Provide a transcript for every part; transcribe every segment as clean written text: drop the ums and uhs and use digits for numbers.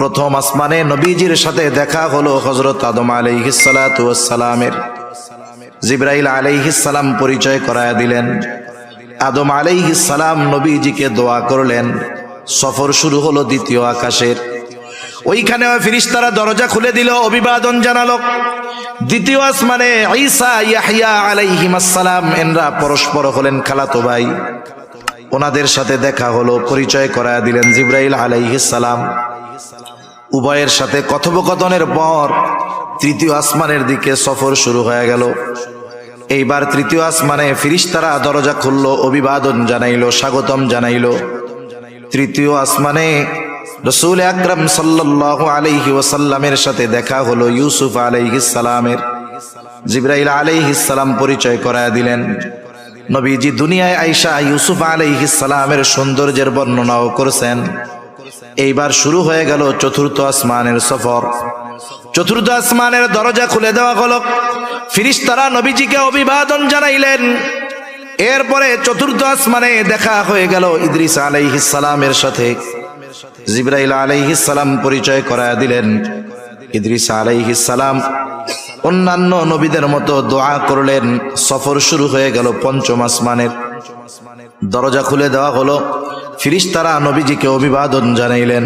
প্রথম আসমানে নবীজির সাথে দেখা হলো হযরত আদম আলাইহিস সালাতু ওয়াস সালামের। জিবরাইল আলাইহিস সালাম পরিচয় করায়া দিলেন। আদম আলাইহিস সালাম নবীজিকে দোয়া করলেন। সফর শুরু হলো দ্বিতীয় আকাশের। ওইখানে ফেরেশতারা দরজা খুলে দিল, অভিবাদন জানালো। দ্বিতীয় আসমানে ঈসা ইয়াহইয়া আলাইহিস সালাম এনরা পরস্পর হলেন খালাতো ভাই। ওনাদের সাথে দেখা হলো, পরিচয় করায়া দিলেন জিবরাইল আলাইহিস সালাম। উভয়ের সাথে কথোপকথনের পর তৃতীয় আসমানের দিকে সফর শুরু হয়ে গেল। এইবার তৃতীয় আসমানে ফেরেশতারা দরজা খুলল, অভিবাদন জানাইল, স্বাগতম জানাইল। তৃতীয় আসমানে রাসূল আকরাম সাল্লাল্লাহু আলাইহি ওয়াসাল্লামের সাথে দেখা হলো ইউসুফ আলাইহিস সালামের। জিবরাইল আলাইহিস সালাম পরিচয় করায়া দিলেন। নবীজি দুনিয়ায় আইসা ইউসুফ আলাইহিস সালামের সৌন্দর্যের বর্ণনাও করেছেন। এইবার শুরু হয়ে গেল চতুর্থ আসমানের সফর। চতুর্থ আসমানের দরজা খুলে দেওয়া হলো, ফেরেশতারা নবীজিকে অভিবাদন জানাইলেন। এরপরে চতুর্থ আসমানে দেখা হয়ে গেল ইদ্রিস আলাইহিস সালামের সাথে। জিবরাইল আলাইহিস সালাম পরিচয় করায়া দিলেন। ইদ্রিস আলাইহিস সালাম অন্যান্য নবীদের মতো দোয়া করলেন। সফর শুরু হয়ে গেল পঞ্চম আসমানের। দরজা খুলে দেওয়া হলো, ফেরেশতারা নবীজিকে অভিবাদন জানাইলেন।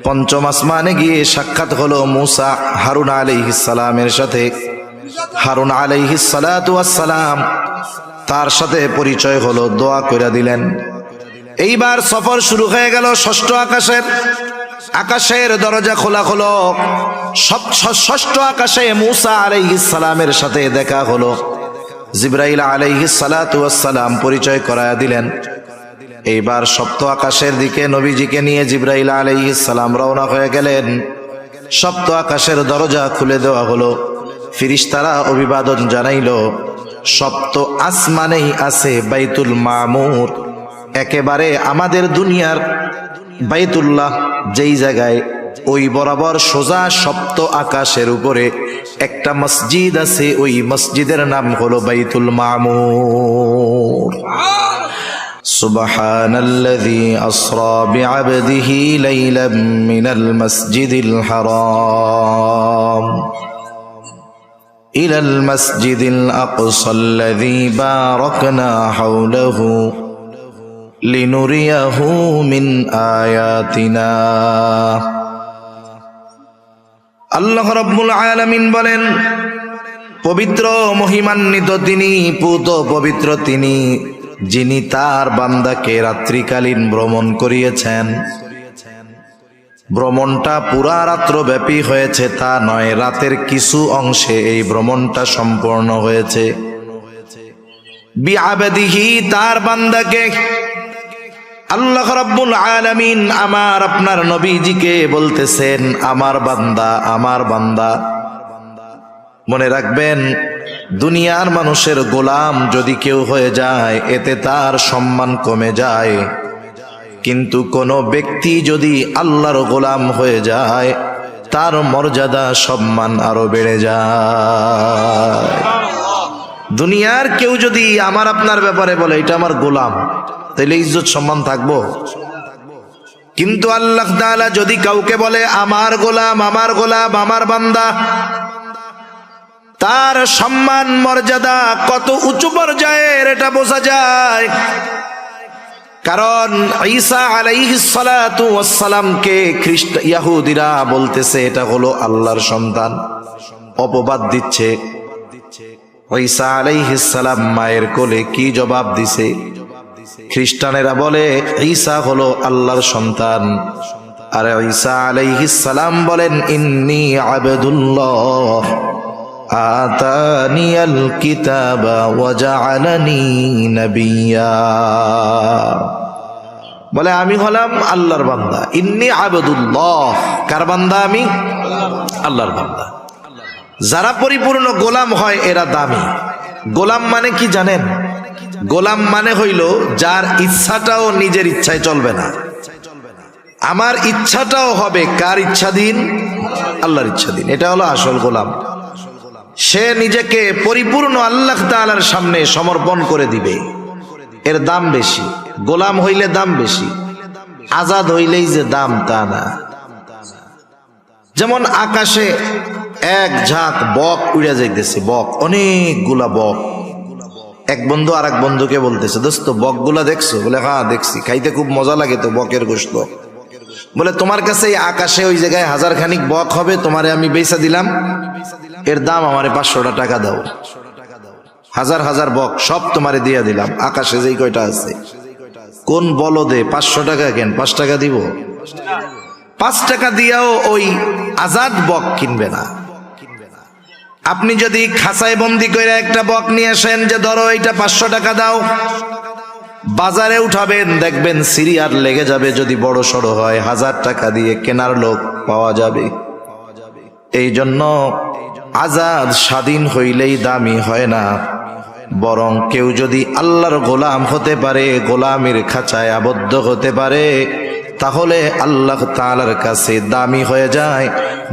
পঞ্চম আসমানে গিয়ে সাক্ষাৎ হলো মূসা হারুন আলাইহিস সালামের সাথে। হারুন আলাইহিস সালাতু ওয়াস সালাম তার সাথে পরিচয় হলো, দোয়া কইরা দিলেন। এইবার সফর শুরু হয়ে গেল ষষ্ঠ আকাশের। আকাশের দরজা খোলা হলো। ষষ্ঠ আকাশে মূসা আলাইহিস সালামের সাথে দেখা হলো। জিবরাইল আলাইহিস সালাতু ওয়াস সালাম পরিচয় করায়া দিলেন। এইবার সপ্ত আকাশের দিকে নবীজিকে নিয়ে জিবরাইল আলাইহিস সালাম রওনা হয়ে গেলেন। সপ্ত আকাশের দরজা খুলে দেওয়া হলো, ফেরেশতারা অভিবাদন জানাইল। সপ্ত আসমানেই আছে বাইতুল মামুর, একেবারে আমাদের দুনিয়ার বাইতুল্লাহ যেই জায়গায়, ওই বরাবর সোজা সপ্ত আকাশের উপরে একটা মসজিদ আছে। ওই মসজিদের নাম হলো বাইতুল মামুর। সুবহানাল্লাযী আসরা বিআবদিহি লাইলাম মিনাল মাসজিদিল হারাম ইলাল মাসজিদিল আকসাল্লাযী বারাকনা হাওলাহু লিনুরিয়াহু মিন আয়াতিনা। আল্লাহ রাব্বুল আলামিন বলেন, পবিত্র মহিমান্বিত তিনি, পুত পবিত্র তিনি, যিনি তার বান্দাকে রাত্রিকালীন ভ্রমণ করিয়েছেন। ভ্রমণটা পুরা রাত্র ব্যাপী হয়েছে তা নয়, রাতের কিছু অংশে এই ভ্রমণটা সম্পূর্ণ হয়েছে। বিআবদিহি তার বান্দাকে। আল্লাহ রাব্বুল আলামিন আমার আপনার নবীজিকে বলতেছেন আমার বান্দা, আমার বান্দা। মনে রাখবেন, দুনিয়ার মানুষের গোলাম যদি কেউ হয়ে যায় এতে তার সম্মান কমে যায়, কিন্তু কোন ব্যক্তি যদি আল্লাহর গোলাম হয়ে যায় তার মর্যাদা সম্মান আরো বেড়ে যায়। দুনিয়ার কেউ যদি আমার আপনার ব্যাপারে বলে এটা আমার গোলাম, তাহলে ইজ্জত সম্মান থাকবো। কিন্তু আল্লাহ তাআলা যদি কাউকে বলে আমার গোলাম, আমার গোলাম, আমার বান্দা, তার সম্মান মর্যাদা কত উঁচু পর্যায়ের এটা বোঝা যায়। কারণ ঈসা আলাইহিস সালাতু ওয়াস সালামকে ইহুদিরা বলতেছে এটা হলো আল্লাহর সন্তান, অপবাদ দিচ্ছে। ঈসা আলাইহিস সালাম মায়ের কোলে কি জবাব দিছে? খ্রিস্টানেরা বলে ঈসা হলো আল্লাহর সন্তান, আর ঈসা আলাইহিস সালাম বলেন ইন্নী আবদুল্লাহ আতানিয়াল কিতাবা ওয়া জাআলানি নাবিয়্যা। বলে আমি হলাম আল্লাহর বান্দা। ইন্নী আবদুল্লাহ, কার বান্দা? আমি আল্লাহর বান্দা। যারা পরিপূর্ণ গোলাম হয় এরা দামি। গোলাম মানে কি জানেন? গোলাম মানে হইল যার ইচ্ছাটাও নিজের ইচ্ছায় চলবে না। আমার ইচ্ছাটাও হবে কার ইচ্ছাধীন? আল্লাহর ইচ্ছাধীন। এটা হলো আসল গোলাম। সে নিজেকে পরিপূর্ণ আল্লাহ তাআলার সামনে সমর্পণ করে দিবে, এর দাম বেশি। গোলাম হইলে দাম বেশি, আজাদ হইলেই যে দাম তা না। যেমন আকাশে এক ঝাঁক বক উড়ে যাইতেছে, বক, অনেকগুলা বক। এক বন্ধু আর এক বন্ধুকে বলতেছে, দোস্ত বকগুলা দেখছো? বলে হ্যাঁ দেখছি, খাইতে খুব মজা লাগে তো বকের গোশত। বলে তোমার কাছে এই আকাশে ওই জায়গায় 1000 খানিক বক হবে, তোমারে আমি বেচা দিলাম, এর দাম আমারে 500 টাকা দাও। 1000 বক সব তোমারে দিয়ে দিলাম, আকাশে যেই কয়টা আছে। কোন বলদে 500 টাকা কেন, 5 টাকা দিব? 5 টাকা দিয়াও ওই আজাদ বক কিনবে না। আপনি যদি খাঁচায় বন্দি করে একটা বক নিয়ে আসেন, যে ধরো এইটা 500 টাকা দাও, বাজারে উঠাবেন, দেখবেন সিরিয়ার লেগে যাবে। যদি বড় সড়ো হয় 1000 টাকা দিয়ে কেনার লোক পাওয়া যাবে। এই জন্য আজাদ স্বাধীন হইলেই দামি হয় না, বরং কেউ যদি আল্লাহর গোলাম হতে পারে, গোলামের খাঁচায় আবদ্ধ হতে পারে, তাহলে আল্লাহ তাআলার কাছে দামি হয়ে যায়।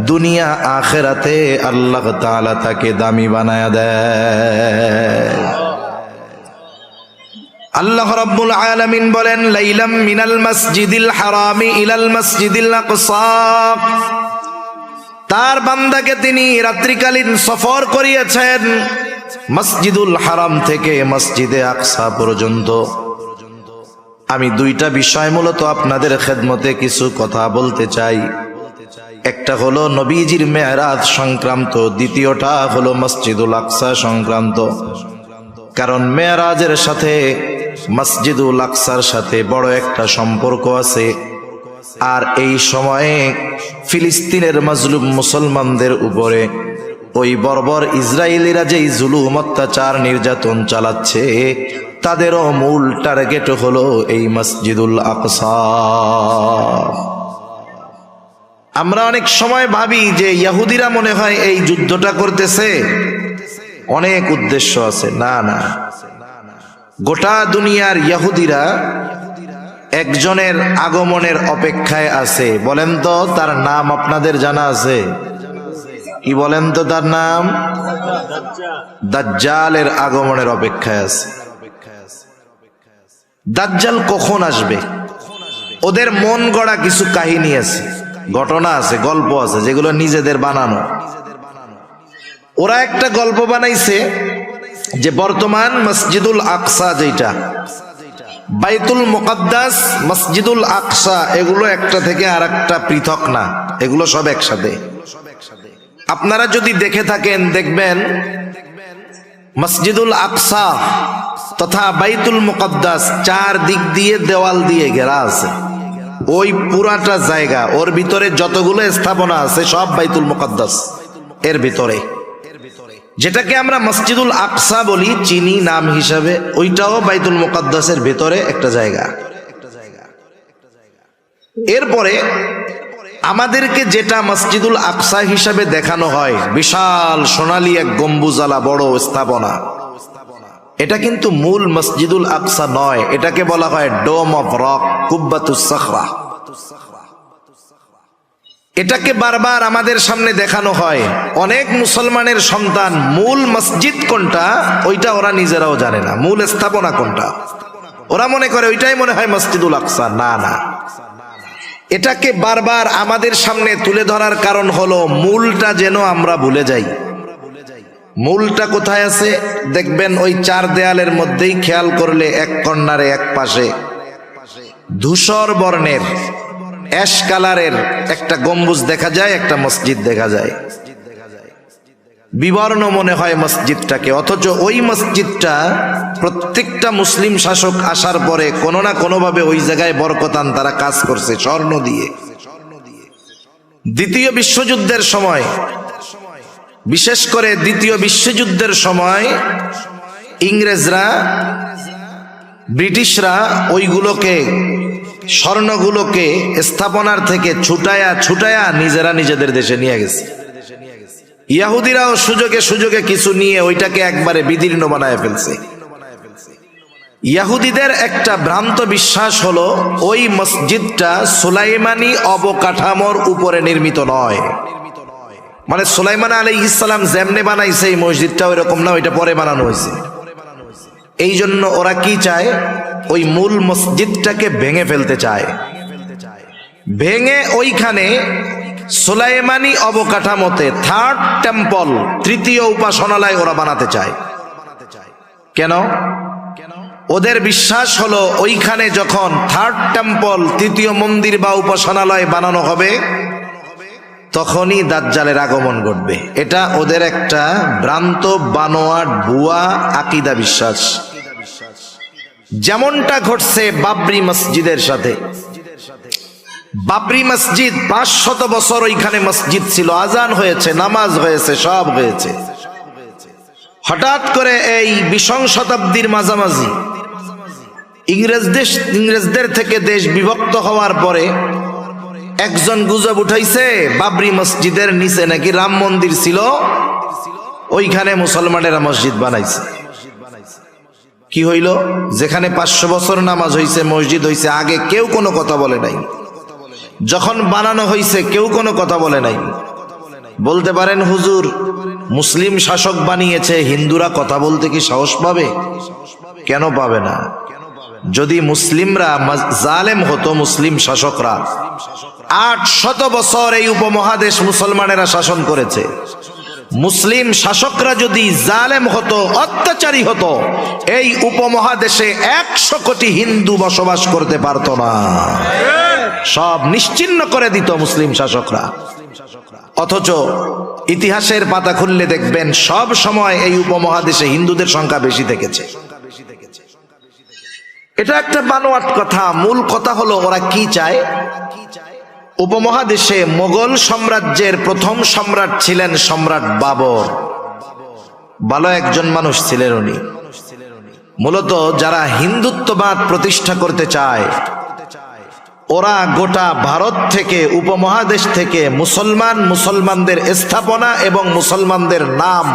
দুনিয়া আখিরাতে আল্লাহ তাআলা তাকে দামি বানায়া দেয়। আল্লাহ রাব্বুল আলামিন বলেন, লাইলাম মিনাল মসজিদিল হারামি ইলাল মসজিদিল আকসা। তার বান্দাকে তিনি রাত্রিকালীন সফর করিয়েছেন মসজিদুল হারাম থেকে মসজিদে আকসা পর্যন্ত। আমি দুইটা বিষয় মূলত আপনাদের খেদমতে কিছু কথা বলতে চাই। একটা হলো নবীজির মেরাজ সংক্রান্ত, দ্বিতীয়টা হলো মসজিদুল আকসা সংক্রান্ত। কারণ মেরাজের সাথে মসজিদুল আকসার সাথে বড় একটা সম্পর্ক আছে। আর এই সময়ে ফিলিস্তিনের মাজলুম মুসলমানদের উপরে ওই বর্বর ইসরায়েলিরা যেই জুলুম, অত্যাচার, নির্যাতন চালাচ্ছে, তাদেরও মূল টার্গেট হলো এই মসজিদুল আকসা। আমরা অনেক সময় ভাবি যে ইহুদিরা মনে হয় এই যুদ্ধটা করতেছে, অনেক উদ্দেশ্য আছে। না না, গোটা দুনিয়ার ইহুদিরা একজনের আগমনের অপেক্ষায় আছে। বলেন তো তার নাম আপনাদের জানা আছে? কি বলেন তো তার নাম? দাজ্জালের আগমনের অপেক্ষায় আছে। দাজ্জাল কখন আসবে? ওদের মন গড়া কিছু কাহিনী আছে, ঘটনা আছে, গল্প আছে, যেগুলো নিজেদের বানানো। ওরা একটা গল্প বানাইছে যে বর্তমান মসজিদুল আকসা, যেটা বাইতুল মুকাদ্দাস, মসজিদুল আকসা, এগুলো একটা থেকে আর একটা পৃথক না, এগুলো সব একসাথে। আপনারা যদি দেখে থাকেন দেখবেন মসজিদুল আকসা তথা বাইতুল মুকাদ্দাস 4 দিক দিয়ে দেওয়াল দিয়ে ঘেরা আছে। ওই পুরাটা জায়গা, ওর ভিতরে যতগুলো স্থাপনা আছে সব বাইতুল মুকাদ্দাস এর ভিতরে। যেটাকে আমরা মসজিদুল আকসা বলি চিনি নাম হিসাবে, ওইটাও বাইতুল মুকাদ্দাসের ভিতরে একটা জায়গা। এরপরে আমাদেরকে যেটা মসজিদুল আকসা হিসাবে দেখানো হয়, বিশাল সোনালী এক গম্বুজালা বড় স্থাপনা, এটা কিন্তু মূল মসজিদুল আকসা নয়। এটাকে বলা হয় ডোম অফ রক, কুব্বাতুস সাখরা। এটাকে বারবার আমাদের সামনে দেখানো হয়। অনেক মুসলমানের সন্তান মূল মসজিদ কোনটা ওইটা ওরা নিজেরাও জানে না, মূল স্থাপনা কোনটা। ওরা মনে করে ওইটাই মনে হয় মসজিদুল আকসা। না না, এটাকে বারবার আমাদের সামনে তুলে ধরার কারণ হলো মূলটা যেন আমরা ভুলে যাই। মূলটা কোথায় আছে দেখবেন ওই 4 দেয়ালের মধ্যেই, খেয়াল করলে এক কর্নারে এক পাশে ধূসর বর্ণের অ্যাশ কালারের একটা গম্বুজ দেখা যায়, একটা মসজিদ দেখা যায়। বিবর্ণ মনে হয় মসজিদটাকে, অথচ ওই মসজিদটা প্রত্যেকটা মুসলিম শাসক আসার পরে কোনো না কোনোভাবে ওই জায়গায় বরকতান তারা কাজ করছে স্বর্ণ দিয়ে। দ্বিতীয় বিশ্বযুদ্ধের সময়, বিশেষ করে দ্বিতীয় বিশ্বযুদ্ধের সময় ইংরেজরা, ব্রিটিশরা ওইগুলোকে, স্বর্ণগুলোকে স্থাপনার থেকে ছুটায়া ছুটায়া নিজেরা নিজেদের দেশে নিয়ে গেছে। ইহুদিরাও সুযোগে সুযোগে কিছু নিয়ে ওইটাকে একবারে বিদীর্ণ বানায় ফেলছে। ইহুদিদের একটা ভ্রান্ত বিশ্বাস হলো ওই মসজিদটা সুলাইমানি অবকাঠামোর উপরে নির্মিত নয়। মানে সুলাইমান আলাইহিস সালাম যেমনে বানাইছে এই মসজিদটা ওইরকম না, ওইটা পরে বানানো হয়েছে। এই জন্য ওরা কি চায়, ওই মূল মসজিদটাকে ভেঙে ফেলতে চায়। ভেঙে ওইখানে সুলাইমানি অবকাঠামোতে থার্ড টেম্পল, তৃতীয় উপাসনালয় ওরা বানাতে চায়। কেন? ওদের বিশ্বাস হলো ওইখানে যখন থার্ড টেম্পল, তৃতীয় মন্দির বা উপাসনালয় বানানো হবে তখনই দাজ্জালের আগমন ঘটবে। এটা ওদের একটা ভ্রান্ত, বানোয়াট, ভুয়া আকীদা বিশ্বাস। যেমনটা ঘটছে বাবরি মসজিদের সাথে। বাবরি মসজিদ 500 বছর ওইখানে মসজিদ ছিল, আজান হয়েছে, নামাজ হয়েছে, সব হয়েছে। হঠাৎ করে এই 20 শতাব্দীর মাঝামাঝি ইংরেজদের থেকে দেশ বিভক্ত হওয়ার পরে একজন গুজব উঠাইছে বাবরি মসজিদের নিচে নাকি রাম মন্দির ছিল, ওইখানে মুসলমানেরা মসজিদ বানাইছে। কি হইল? যেখানে 500 বছর নামাজ হইছে, মসজিদ হইছে, আগে কেউ কোনো কথা বলে নাই। যখন বানানো হইছে কেউ কোনো কথা বলে নাই। বলতে পারেন হুজুর, মুসলিম শাসক বানিয়েছে, হিন্দুরা কথা বলতে কি সাহস পাবে? কেন পাবে না? যদি মুসলিমরা জালেম হতো, মুসলিম শাসকরা 800 বছর এই উপমহাদেশ মুসলমানেরা শাসন করেছে। মুসলিম শাসকরা যদি জালেম হতো, অত্যাচারী হতো, এই উপমহাদেশে 100 কোটি হিন্দু বসবাস করতে পারত না, সব নিশ্চিহ্ন করে দিত মুসলিম শাসকরা। অথচ ইতিহাসের পাতা খুললে দেখবেন সব সময় এই উপমহাদেশে হিন্দুদের সংখ্যা বেশি থেকেছে। এটা একটা বানোয়াট কথা। মূল কথা হলো ওরা কি চায়। উপমহাদেশে মোগল সাম্রাজ্যের প্রথম সম্রাট ছিলেন সম্রাট বাবর। ভালো একজন মানুষ ছিলেন উনি। মূলত যারা হিন্দুত্ববাদ প্রতিষ্ঠা করতে চায় ওরা গোটা ভারত থেকে, উপমহাদেশ থেকে মুসলমানদের স্থাপনা এবং মুসলমানদের নাম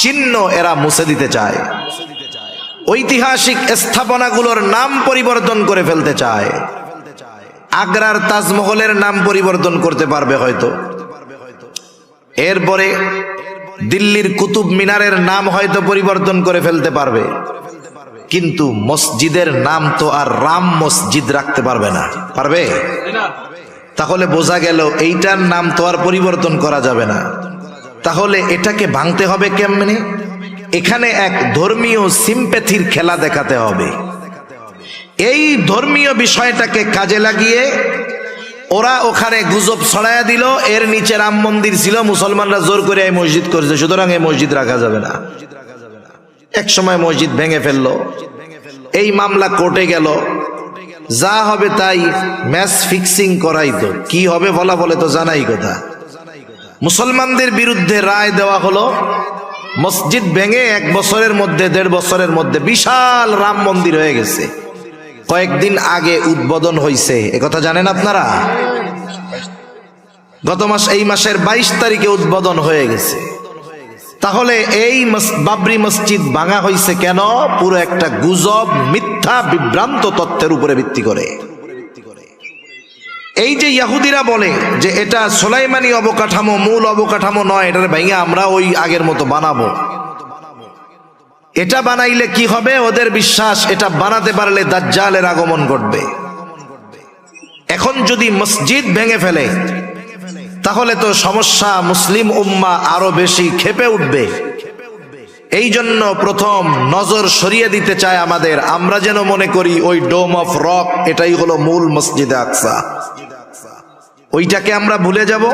চিহ্ন এরা মুছে দিতে চায়। ঐতিহাসিক স্থাপনাগুলোর নাম পরিবর্তন করে ফেলতে চায়। আগ্রার তাজমহলের নাম পরিবর্তন করতে পারবে হয়তো, এরপরে দিল্লির কুতুব মিনারের নাম হয়তো পরিবর্তন করে ফেলতে পারবে, কিন্তু মসজিদের নাম তো আর রাম মসজিদ রাখতে পারবে না। পারবে? তাহলে বোঝা গেল এইটার নাম তো আর পরিবর্তন করা যাবে না। তাহলে এটাকে ভাঙতে হবে কেমনে? এখানে এক ধর্মীয় সিম্প্যাথির খেলা দেখাতে হবে। এই ধর্মীয় বিষয়টাকে কাজে লাগিয়ে ওরা ওখানে গুজব ছড়াইয়া দিল এর নিচে রাম মন্দির ছিল, মুসলমানরা জোর করে এই মসজিদ করেছে, সুতরাং এই মসজিদ রাখা যাবে না। এক সময় মসজিদ ভেঙে ফেললো, এই মামলা কোর্টে গেল, যা হবে তাই ম্যাচ ফিক্সিং করাইতো। কি হবে বলা বলে তো জানাই কথা। মুসলমানদের বিরুদ্ধে রায় দেওয়া হলো, মসজিদ ভেঙে 1 বছরের মধ্যে, 1.5 বছরের মধ্যে বিশাল রাম মন্দির হয়ে গেছে। কয়েকদিন আগে উদ্বোধন হয়েছে, একথা জানেন আপনারা? গত মাস, এই মাসের 22 তারিখে উদ্বোধন হয়ে গেছে। তাহলে এই বাবরি মসজিদ ভাঙা হয়েছে কেন? পুরো একটা গুজব, মিথ্যা, বিভ্রান্ত তথ্যের উপরে ভিত্তি করে। এই যে ইহুদিরা বলে যে এটা সুলাইমানি অবকাঠামো, মূল অবকাঠামো নয়, এটার ভেঙে আমরা ওই আগের মতো বানাবো। এটা বানাইলে কি হবে? ওদের বিশ্বাস এটা বানাতে পারলে দাজ্জালের আগমন ঘটবে। এখন যদি মসজিদ ভেঙে ফেলে তাহলে তো সমস্যা, মুসলিম উম্মাহ আরো বেশি ক্ষেপে উঠবে। এই জন্য প্রথম নজর সরিয়ে দিতে চায় আমাদের, আমরা যেন মনে করি ওই ডোম অফ রক এটাই হলো মূল মসজিদে আকসা। ওইটাকে আমরা ভুলে যাব।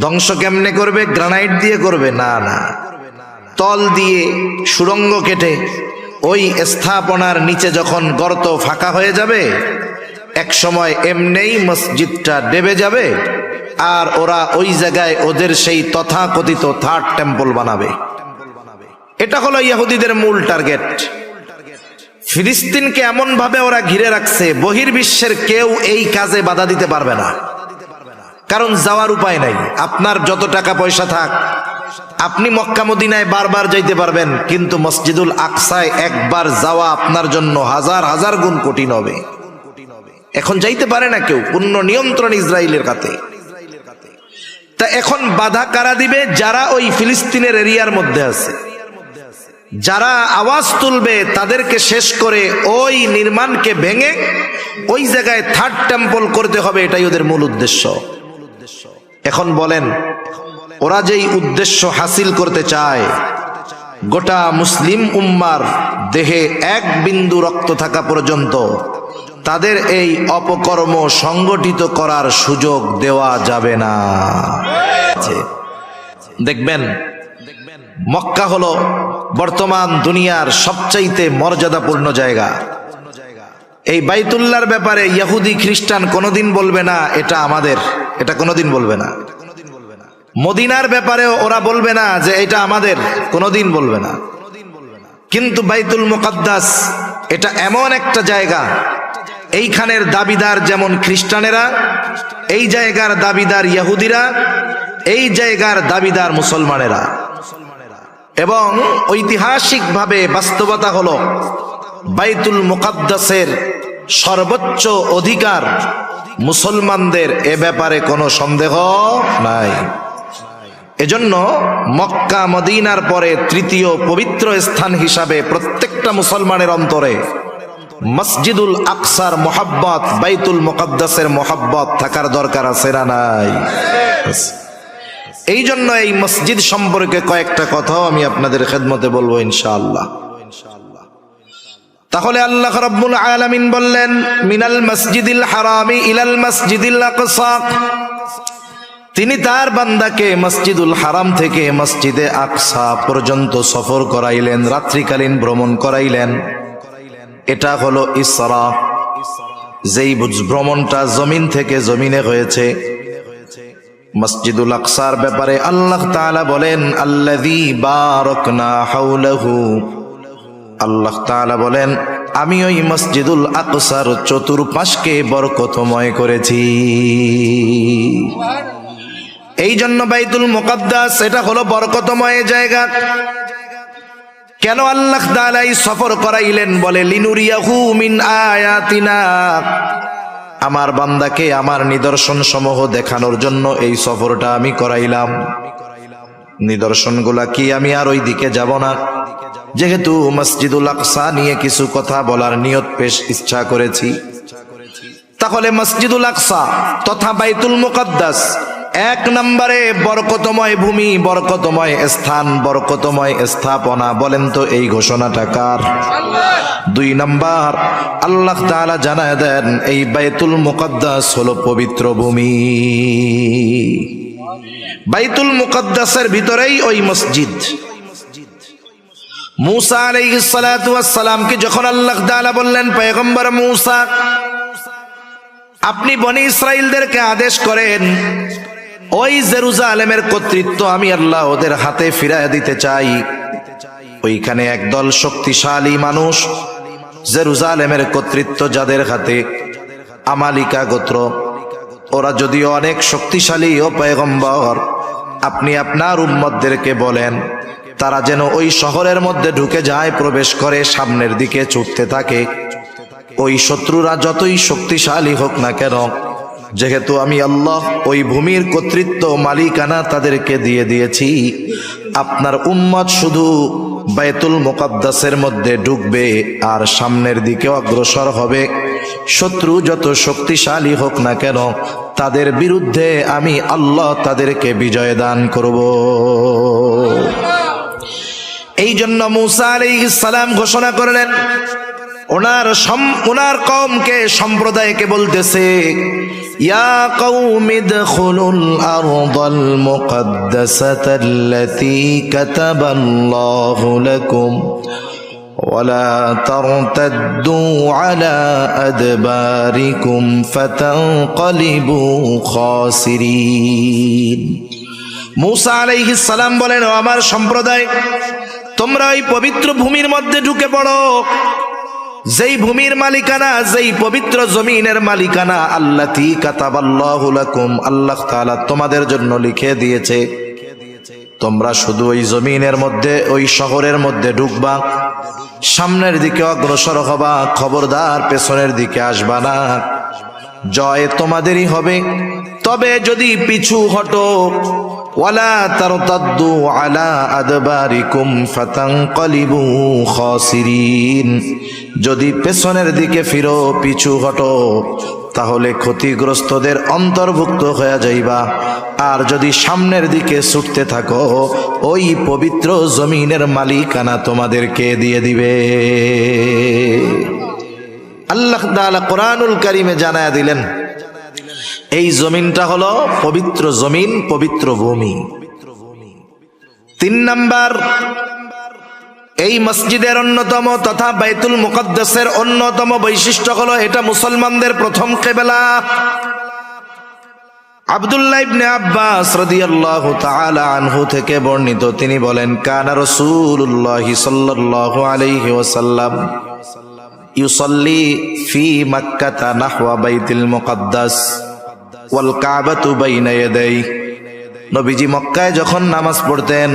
ধ্বংস কেমনে করবে? গ্রানাইট দিয়ে করবে? না না, তল দিয়ে সুড়ঙ্গ কেটে ওই স্থাপনার নিচে যখন গর্ত ফাঁকা হয়ে যাবে, এক সময় এমনেই মসজিদটা ডেবে যাবে, আর ওরা ওই জায়গায় ওদের সেই তথাকথিত থার্ড টেম্পল বানাবে। এটা হলো ইহুদিদের মূল টার্গেট। ফিলিস্তিনকে এমন ভাবে ওরা ঘিরে রাখছে, বহির্বিশ্বের কেউ এই কাজে বাধা দিতে পারবে না, কারণ যাওয়ার উপায় নাই। আপনার যত টাকা পয়সা থাক, আপনি মক্কা মদিনায় বারবার যাইতে পারবেন, কিন্তু মসজিদুল আকসায় একবার যাওয়া আপনার জন্য হাজার হাজার গুণ কঠিন হবে। এখন যাইতে পারে না কেউ, পূর্ণ নিয়ন্ত্রণ ইসরায়েলের কাছে। তা এখন বাধা কারা দিবে? যারা ওই ফিলিস্তিনের এরিয়ার মধ্যে আছে, যারা আওয়াজ তুলবে তাদেরকে শেষ করে ওই নির্মাণকে ভেঙে ওই জায়গায় থার্ড টেম্পল করতে হবে, এটাই ওদের মূল উদ্দেশ্য। এখন বলেন, ওরা যেই উদ্দেশ্য হাসিল করতে চায়, গোটা মুসলিম উম্মার দেহে এক বিন্দু রক্ত থাকা পর্যন্ত তাদের এই অপকর্ম সংগঠিত করার সুযোগ দেওয়া যাবে না। দেখবেন, মক্কা হলো বর্তমান দুনিয়ার সবচাইতে মর্যাদাপূর্ণ জায়গা। এই বাইতুল্লাহর ব্যাপারে ইহুদি খ্রিস্টান কোনোদিন বলবে না এটা আমাদের, এটা কোনোদিন বলবে না। মদিনার ব্যাপারেও ওরা বলবে না যে এটা আমাদের, কোনোদিন বলবে না। কিন্তু বাইতুল মুকাদ্দাস এটা এমন একটা জায়গা, এইখানের দাবিদার যেমন খ্রিস্টানেরা, এই জায়গার দাবিদার ইহুদিরা, এই জায়গার দাবিদার মুসলমানেরা। এবং ঐতিহাসিকভাবে বাস্তবতা হলো বাইতুল মুকাদ্দাসের সর্বোচ্চ অধিকার মুসলমানদের, এ ব্যাপারে কোনো সন্দেহ নাই। এজন্য মক্কা মদিনার পরে তৃতীয় পবিত্র স্থান হিসাবে প্রত্যেকটা মুসলমানের অন্তরে মসজিদুল আকসার মোহাব্বত, বাইতুল মুকাদ্দাসের মোহাব্বত থাকার দরকার আছে না নাই? এই জন্য এই মসজিদ সম্পর্কে কয়েকটা কথাও আমি আপনাদের খেদমতে বলবো ইনশাআল্লাহ। তাহলে আল্লাহ রাব্বুল আলামিন বললেন, মিনাল মসজিদিল হারামি ইলাল মসজিদিল আকসা, তিনি তার বান্দাকে মসজিদুল হারাম থেকে মসজিদে আকসা পর্যন্ত সফর করাইলেন, রাত্রিকালীন ভ্রমণ করাইলেন। এটা হলো ইসরা, যেই ভ্রমণটা জমিন থেকে জমিনে হয়েছে। মসজিদুল আকসার ব্যাপারে আল্লাহ তাআলা বলেন, আল্লাযী বারাকনা হাওলাহু, আল্লাহ তাআলা বলেন আমি ওই মসজিদুল আকসার চতুর্পাশকে বরকতময় করেছি। এই জন্য বাইতুল মুকাদ্দাস এটা হলো বরকতময় জায়গা। কেন আল্লাহ তাআলা এই সফর করাইলেন? বলে, লিনুরিয়াহু মিন আয়াতিনা, আমার বান্দাকে আমার নিদর্শন সমূহ দেখানোর জন্য এই সফরটা আমি করাইলাম। নিদর্শনগুলা কি? আমি আর ওই দিকে যাব না, যেহেতু মসজিদুল আকসা নিয়ে কিছু কথা বলার নিয়ত পেশ ইচ্ছা করেছি। তাহলে মসজিদুল আকসা তথা বাইতুল মুকাদ্দাস এক নম্বরে বরকতময় ভূমি, বরকতময় স্থান, বরকতময় স্থাপনা। বলেন তো এই ঘোষণাটা কার? দুই নম্বর, আল্লাহ তাআলা জানায় দেন এই বাইতুল মুকাদ্দাস হলো পবিত্র ভূমি। বাইতুল মুকাদ্দাসের ভিতরেই ওই মসজিদ। মূসা আলাইহিস সালাতু ওয়াস সালামকে যখন আল্লাহ তাআলা বললেন, পয়গম্বর মূসা, আপনি বনি ইসরাইলদেরকে আদেশ করেন ওই জেরুজালেমের কর্তৃত্ব আমি আল্লাহ ওদের হাতে ফিরাইয়া দিতে চাই। ওইখানে একদল শক্তিশালী মানুষ, জেরুজালেমের কর্তৃত্ব যাদের হাতে, আমালিকা গোত্র, ওরা যদিও অনেক শক্তিশালী, ও পয়গম্বর আপনি আপনার উম্মতদেরকে বলেন তারা যেন ওই শহরের মধ্যে ঢুকে যায়, প্রবেশ করে, সামনের দিকে ছুটতে থাকে। ওই শত্রুরা যতই শক্তিশালী হোক না কেন, যেহেতু আমি আল্লাহ ওই ভূমির কর্তৃত্ব, মালিকানা তাদেরকে দিয়ে দিয়েছি, আপনার উম্মত শুধু বাইতুল মুকাদ্দাসের মধ্যে ঢুকবে আর সামনের দিকে অগ্রসর হবে। শত্রু যত শক্তিশালী হোক না কেন, তাদের বিরুদ্ধে আমি আল্লাহ তাদেরকে বিজয় দান করব। এই জন্য মূসা আলাইহিস সালাম ঘোষণা করলেন, ওনার কওমকে, সম্প্রদায়কে বলতেছে, ইয়া কওমি দখুলুল আরদাল মুকাদ্দাসাতাল্লাতী কাতাবাল্লাহু লাকুম ওয়ালা তারতাদ্দু আলা আদবারিকুম ফাতানকালিবু খাসিরিন। মূসা আলাইহিস সালাম বলেন, ও আমার সম্প্রদায়, তোমরা ওই পবিত্র ভূমির মধ্যে ঢুকে পড়ো, যেই ভূমির মালিকানা, যেই পবিত্র জমিনের মালিকানা আল্লাতী কাতাবাল্লাহু লাকুম, আল্লাহ তাআলা তোমাদের জন্য লিখে দিয়েছে। তোমরা শুধু ওই জমিনের মধ্যে, ওই শহরের মধ্যে ঢুকবা, সামনের দিকে অগ্রসর হবা, খবরদার পেছনের দিকে আসবা না। জয় তোমাদেরই হবে, তবে যদি পিছু হটো, ওয়ালা তারতাদ্দু আলা আদবারিকুম ফাতানকালিবু খাসিরিন, যদি পেছনের দিকে ফিরো, পিছু হটো, তাহলে ক্ষতিগ্রস্তদের অন্তর্ভুক্ত হয়ে যাইবা। আর যদি সামনের দিকে ছুটতে থাকো, ওই পবিত্র জমিনের মালিকানা তোমাদেরকে দিয়ে দিবে। আল্লাহ তাআলা কোরআনুল কারীমে জানায়া দিলেন, এই জমিনটা হলো পবিত্র জমিন, পবিত্র ভূমি। 3 নাম্বার, এই মসজিদের অন্যতম তথা বাইতুল মুকদ্দাসের অন্যতম বৈশিষ্ট্য হলো এটা মুসলমানদের প্রথম কিবলা। আব্দুল্লাহ ইবনে আব্বাস রাদিয়াল্লাহু তাআলা আনহু থেকে বর্ণিত, তিনি বলেন, কানা রাসূলুল্লাহ সাল্লাল্লাহু আলাইহি ওয়াসাল্লাম ইউসাল্লি ফি মক্কাতা নাহওয়া বাইতুল মুকদ্দাস ওয়াল কাবাতু বাইনা ইয়াদাই। নবীজি মক্কায় যখন নামাজ পড়তেন,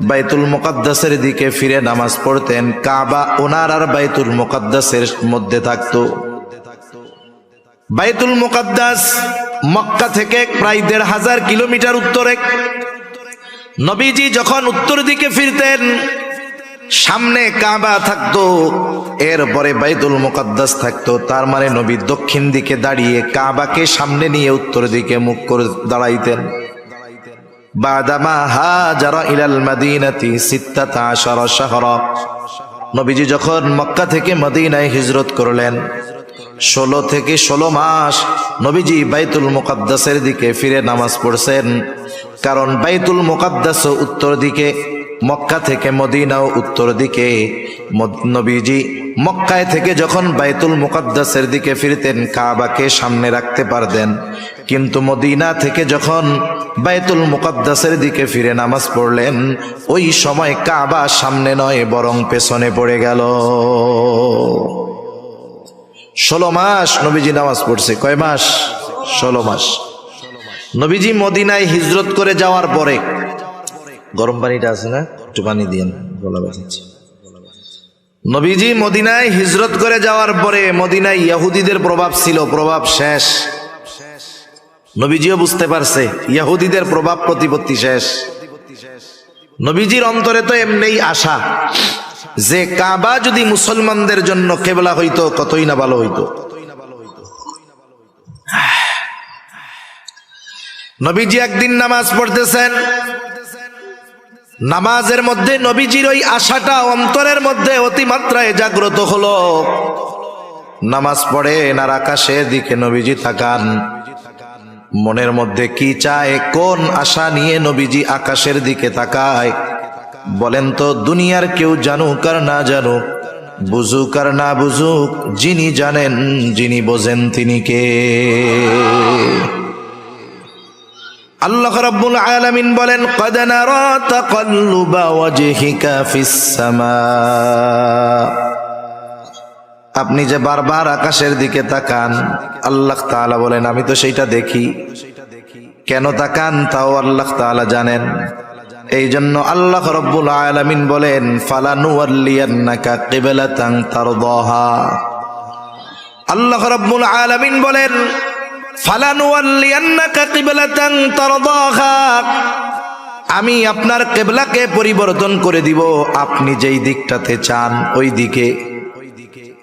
বাইতুল মুকদ্দাসের দিকে ফিরে নামাজ পড়তেন, কাবা ওনার আর বাইতুল মুকদ্দাসের মধ্যে থাকতো। বাইতুল মুকদ্দাস মক্কা থেকে প্রায় ১৫০০ কিলোমিটার উত্তরে। নবীজি যখন উত্তর দিকে ফিরতেন, সামনে কাবা থাকতো, এরপরে বাইতুল মুকদ্দাস থাকতো। তার মানে নবী দক্ষিণ দিকে দাঁড়িয়ে কাবাকে সামনে নিয়ে উত্তর দিকে মুখ করে দাঁড়াইতেন। বাদামা হাজারা ইলাল মাদিনাতি 16 শাহরা, নবীজি যখন মক্কা থেকে মদিনায় হিজরত করলেন, 16 থেকে 16 মাস নবীজি বাইতুল মুকদ্দাসের দিকে ফিরে নামাজ পড়ছেন। কারণ বাইতুল মুকদ্দাস উত্তর দিকে, মক্কা থেকে মদিনাও উত্তর দিকে। নবীজি মক্কায় থেকে যখন বাইতুল মুকদ্দাসের দিকে ফিরতেন, কাবাকে সামনে রাখতে পারতেন, কিন্তু মদিনা থেকে যখন বাইতুল মুকদ্দাসের দিকে ফিরে নামাজ পড়লেন, ওই সময় কাবা সামনে নয় বরং পেছনে পড়ে গেল। 16 মাস নবীজি নামাজ পড়ছে। কয় মাস? 16 মাস। নবীজি মদিনায় হিজরত করে যাওয়ার পরে, গরম পানিটা আছে না, একটু পানি দিয়েন, গলা ব্যথাচ্ছে। নবীজি মদিনায় হিজরত করে যাওয়ার পরে মদিনায় ইহুদিদের প্রভাব ছিল, প্রভাব শেষ। নবীজিও বুঝতে পারছে ইহুদিদের প্রভাব প্রতিপত্তি শেষ। নবীজির অন্তরে তো এমনিই আশা যে কাবা যদি মুসলমানদের জন্য কিবলা হইতো কতই না ভালো হইতো। নবীজি একদিন নামাজ পড়তেছেন, নামাজের মধ্যে নবীজির ওই আশাটা অন্তরের মধ্যে অতিমাত্রায় জাগ্রত হলো। নামাজ পড়েন আর আকাশের দিকে নবীজি তাকান, মনের মধ্যে কি চায়, কোন আশা নিয়ে নবীজি আকাশের দিকে তাকায় বলেন তো? দুনিয়ার কেউ জানুক আর না জানুক, বুঝুক আর না বুঝুক, যিনি জানেন, যিনি বোঝেন, তিনি কে? আল্লাহ রাব্বুল আলামিন বলেন, ক্বাদ নারা তাকাল্লুবা ওয়াজহিকা ফিস সামা। আপনি যে বারবার আকাশের দিকে তাকান, আল্লাহ তাআলা বলেন আমি তো সেইটা দেখি। কেন তাকান তাও আল্লাহ তাআলা জানেন। এই জন্য আল্লাহ রাব্বুল আলামিন বলেন, ফালানুওয়াল্লিয়ান্নাকা কিবলাতান তারদাহা। আল্লাহ রাব্বুল আলামিন বলেন, ফালানুওয়াল্লিয়ান্নাকা কিবলাতান তারদাহা, আমি আপনার কিবলাকে পরিবর্তন করে দিব আপনি যেই দিকটাতে চান ওই দিকে।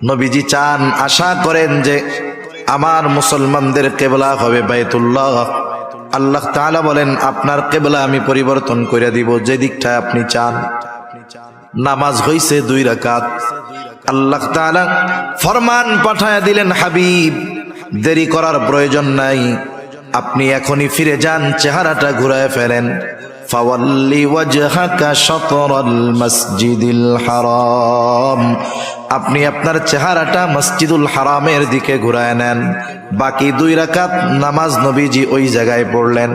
নবীজি চান, আশা করেন যে আমার মুসলমানদের কিবলা হবে বাইতুল্লাহ। আল্লাহ তাআলা বলেন, আপনার কিবলা আমি পরিবর্তন করে দিব যে দিকটা আপনি চান। নামাজ হইছে 2 রাকাত। আল্লাহ তাআলা ফরমান পাঠায়া দিলেন, হাবিব দেরি করার প্রয়োজন নাই, আপনি এখনই ফিরে যান, চেহারাটা ঘুরায় ফেলেন। ফাওয়াল্লি ওয়াজহাকা শাতরাল মসজিদিল হারাম, আপনি আপনার চেহারাটা মসজিদুল হারামের দিকে ঘুরায় নেন। বাকি 2 রাকাত নামাজ নবীজি ওই জায়গায় পড়লেন।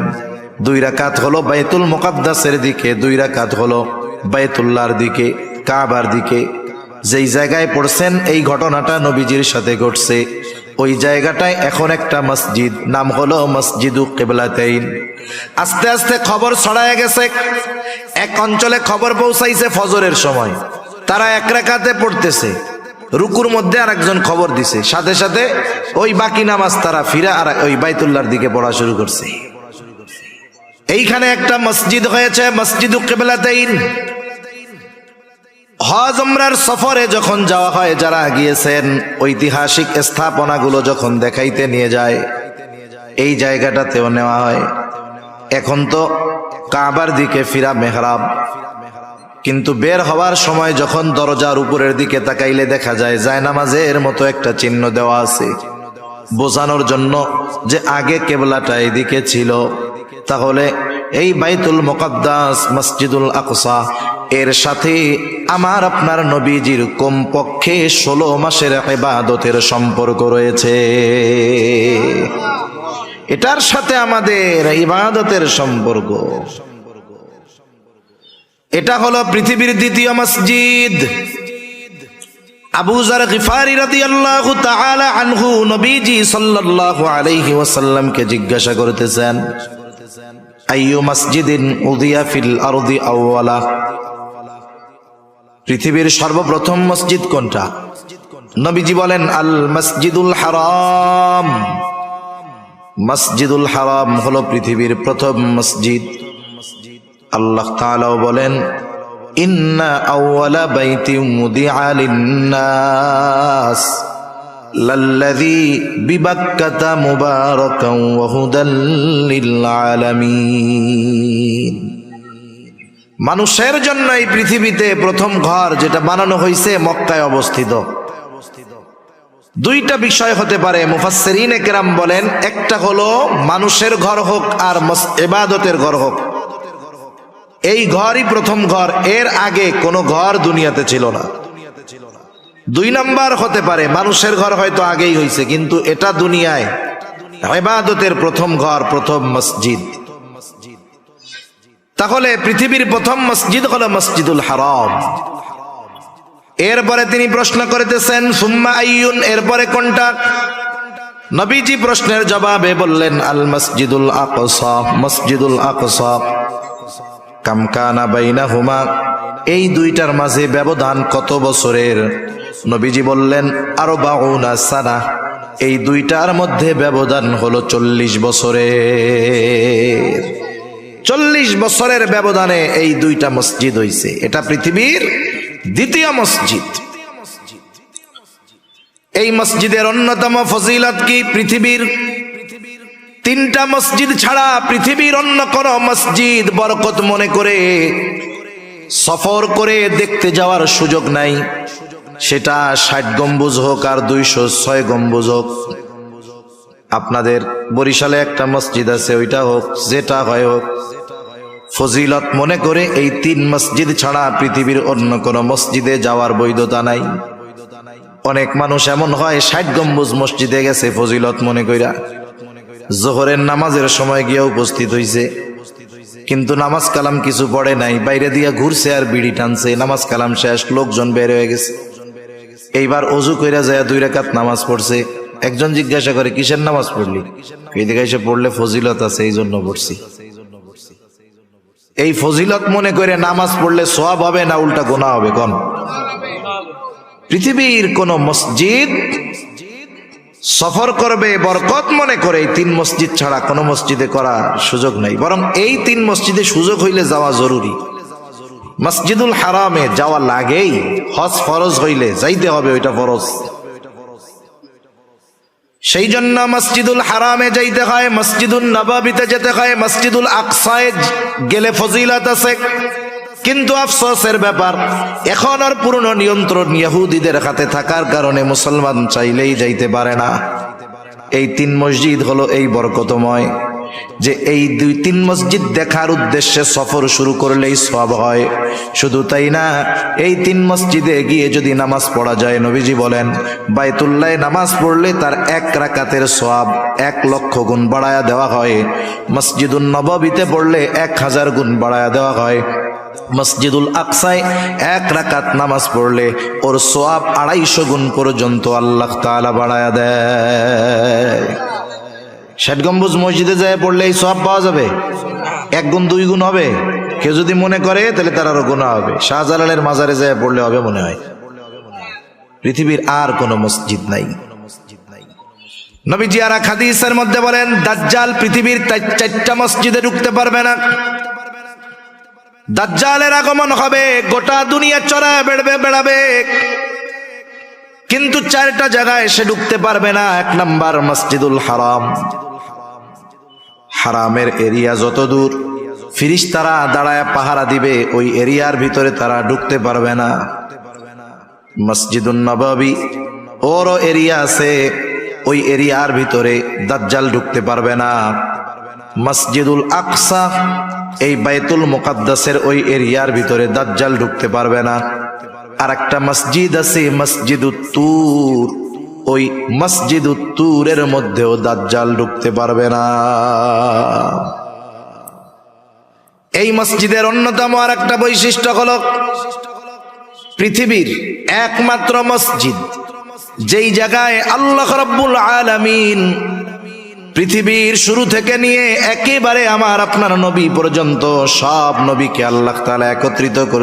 2 রাকাত হলো বাইতুল মুকদ্দাসের দিকে, 2 রাকাত হলো বাইতুল্লাহর দিকে, কাবার দিকে। যেই জায়গায় পড়ছেন এই ঘটনাটা নবীজির সাথে ঘটছে, ওই জায়গাটায় এখন একটা মসজিদ, নাম হলো মসজিদু কিবলাতাইন। আস্তে আস্তে খবর ছড়ায় গেছে, এক অঞ্চলে খবর পৌঁছাইছে ফজরের সময়, তারা 1 রাকাতে পড়তেছে, রুকুর মধ্যে আরেকজন খবর দিছে, সাথে সাথে ওই বাকি নামাজ তারা ফিরে আর ওই বাইতুল্লাহর দিকে পড়া শুরু করছে। এইখানে একটা মসজিদ হয়েছে, মসজিদু কিবলাতাইন। হজ উমরার সফরে যখন যাওয়া হয়, যারা গিয়েছেন ঐতিহাসিক স্থাপনাগুলো যখন দেখাইতে নিয়ে যায়, এই জায়গাটাতেও নেওয়া হয়। এখন তো কাবার দিকে ফিরা মেহরাব, কিন্তু বের হওয়ার সময় যখন দরজার উপরের দিকে তাকাইলে দেখা যায় জায়নামাজের মতো একটা চিহ্ন দেওয়া আছে, বোঝানোর জন্য যে আগে কেবলাটা এদিকে ছিল। তাহলে এই বাইতুল মুকাদ্দাস মসজিদুল আকসা এর সাথে আমার আপনার নবীজির কমপক্ষে 16 মাসের ইবাদতের সম্পর্ক রয়েছে। এটার সাথে আমাদের ইবাদতের সম্পর্ক। এটা হলো পৃথিবীর দ্বিতীয় মসজিদ। আবু যার গিফারি রাদিয়াল্লাহু তাআলা আনহু নবীজি সাল্লাল্লাহু আলাইহি ওয়াসাল্লামকে জিজ্ঞাসা করতেছেন, আইয়ু মাসজিদিন উদিয়া ফিল আরদি আউওয়ালা, পৃথিবীর সর্বপ্রথম মসজিদ কোনটা? নবীজি বলেন, আল মসজিদুল হারাম। মসজিদুল হারাম হলো পৃথিবীর প্রথম মসজিদ। আল্লাহ তাআলাও বলেন, ইন্না আউওয়ালা বাইতিন মুদিআ লিন-নাস লাল্লাযী বিবাক্কাতা মুবারাকান ওয়া হুদাল লিল আলামিন। মানুষের জন্য এই পৃথিবীতে প্রথম ঘর যেটা বানানো হয়েছে মক্কায় অবস্থিত। দুইটা বিষয় হতে পারে, মুফাসসিরিনে কেরাম বলেন, একটা হলো মানুষের ঘর হোক আর ইবাদতের ঘর হোক, এই ঘরই প্রথম ঘর, এর আগে কোনো ঘর দুনিয়াতে ছিল না। দুই নাম্বার হতে পারে মানুষের ঘর হয়তো আগেই হয়েছে, কিন্তু এটা দুনিয়ায় ইবাদতের প্রথম ঘর, প্রথম মসজিদ। তাহলে পৃথিবীর প্রথম মসজিদ হলো মসজিদুল হারাম। এরপরে তিনি প্রশ্ন করতেছেন, সুম্মা আইয়ুন, এরপরে কোনটা? নবীজি প্রশ্নের জবাবে বললেন, আল মসজিদুল আকসা। মসজিদুল আকসা। কাম কানা বাইনাহুমা, এই দুইটার মাঝে ব্যবধান কত বছরের? নবীজি বললেন, 40 সানা। এই দুইটার মধ্যে ব্যবধান হলো 40 বছরের। 40 বছরের ব্যবধানে এই দুইটা মসজিদ হইছে। এটা পৃথিবীর দ্বিতীয় মসজিদ। এই মসজিদের অন্যতম ফজিলত কি? পৃথিবীর 3টা মসজিদ ছাড়া পৃথিবীর অন্য কোন মসজিদ বরকত মনে করে সফর করে দেখতে যাওয়ার সুযোগ নাই। সেটা 60 গম্বুজ হোক আর 206 গম্বুজ হোক। আপনাদের বরিশালে একটা মসজিদ আছে, ওইটা হোক, যেটা হয় হোক, ফজিলত মনে করে এই 3 মসজিদ ছাড়া পৃথিবীর অন্য কোন মসজিদে যাওয়ার বৈধতা নাই। অনেক মানুষ এমন হয় 60 গম্বুজ মসজিদে গেছে ফজিলত মনে কইরা, জোহরের নামাজের সময় গিয়ে উপস্থিত হইছে, কিন্তু নামাজ কালাম কিছু পড়ে নাই, বাইরে দিয়া ঘুরছে আর বিড়ি টানছে। নামাজ কালাম শেষ, লোকজন বের হয়ে গেছে। এইবার অজু কইরা যায় 2 রাকাত নামাজ পড়ছে। একজন জিজ্ঞাসা করে, কিসের নামাজ পড়লি? এদিকে এসে পড়লে ফজিলত আছে, এই জন্য পড়ছি। এই ফজিলত মনে করে নামাজ পড়লে সওয়াব হবে না উল্টা গুনাহ হবে? কোন? পৃথিবীর কোন মসজিদ সফর করবে বরকত মনে করে এই 3 মসজিদ ছাড়া কোন মসজিদে করার সুযোগ নাই। বরং এই 3 মসজিদে সুযোগ হইলে যাওয়া জরুরি। মসজিদুল হারামে যাওয়া লাগেই, হজ ফরজ হইলে যাইতে হবে, ওইটা ফরজ। সেই জন্য মসজিদুল হারামে যাইতে হয়, মসজিদুল নববীতে যেতে হয়, মসজিদুল আকসায় গেলে ফজিলত আছে। কিন্তু আফসোসের ব্যাপার, এখন আর পুরনো নিয়ন্ত্রণ ইহুদিদের হাতে থাকার কারণে মুসলমান চাইলেই যাইতে পারে না। এই 3 মসজিদ হলো এই বরকতময় যে এই 2-3 মসজিদ দেখার উদ্দেশ্যে সফর শুরু করলেই সওয়াব হয়। শুধু তাই না, এই 3 মসজিদে গিয়ে যদি নামাজ পড়া যায়, নবীজি বলেন বাইতুল্লাহে নামাজ পড়লে তার 1 রাকাতের সওয়াব 1 লক্ষ গুণ বাড়ায়া দেওয়া হয়। মসজিদুন নববীতে পড়লে 1000 গুণ বাড়ায়া দেওয়া হয়। মসজিদুল আকসায় 1 রাকাত নামাজ পড়লে ওর সওয়াব 250 গুণ পর্যন্ত আল্লাহ তাআলা বাড়ায়া দেয়। 60 গম্বুজ মসজিদে যায় পড়লে এই সওয়াব পাওয়া যাবে? 1 গুণ 2 গুণ হবে? কেউ যদি মনে করে তাহলে তার আরো গুনাহ হবে। শাহজালালের মাজারে যায় পড়লে হবে মনে হয়? পৃথিবীর আর কোন মসজিদ নাই। নবীজি আর এক হাদিসের মধ্যে বলেন, দাজ্জাল পৃথিবীর 4টা মসজিদে ঢুকতে পারবে না। দাজ্জালের আগমন হবে, গোটা দুনিয়া চড়ায় বেড়াবে, কিন্তু চারটা জায়গায় সে ঢুকতে পারবে না। এক নাম্বার মসজিদুল হারাম, হারামের এরিয়া যত দূর ফিরিস্তারা দাঁড়ায় পাহারা দিবে, ওই এরিয়ার ভিতরে তারা ঢুকতে পারবে না। মসজিদুন নববী ওরও এরিয়া আছে, ওই এরিয়ার ভিতরে দাজ্জাল ঢুকতে পারবে না। মসজিদুল আকসা, এই বাইতুল মুকাদ্দাসের ওই এরিয়ার ভিতরে দাজ্জাল ঢুকতে পারবে না। আর একটা মসজিদ আছে মসজিদুত তুর, ওই মসজিদুত তুরের মধ্যেও দাজ্জাল ঢুকতে পারবে না। এই মসজিদের অন্যতম আর একটা বৈশিষ্ট্য হলো পৃথিবীর একমাত্র মসজিদ যেই জায়গায় আল্লাহ রাব্বুল আলামিন পৃথিবীর শুরু থেকে নিয়ে একেবারে আমার আপনার নবী পর্যন্ত সব নবীকে আল্লাহ তাআলা একত্রিত করে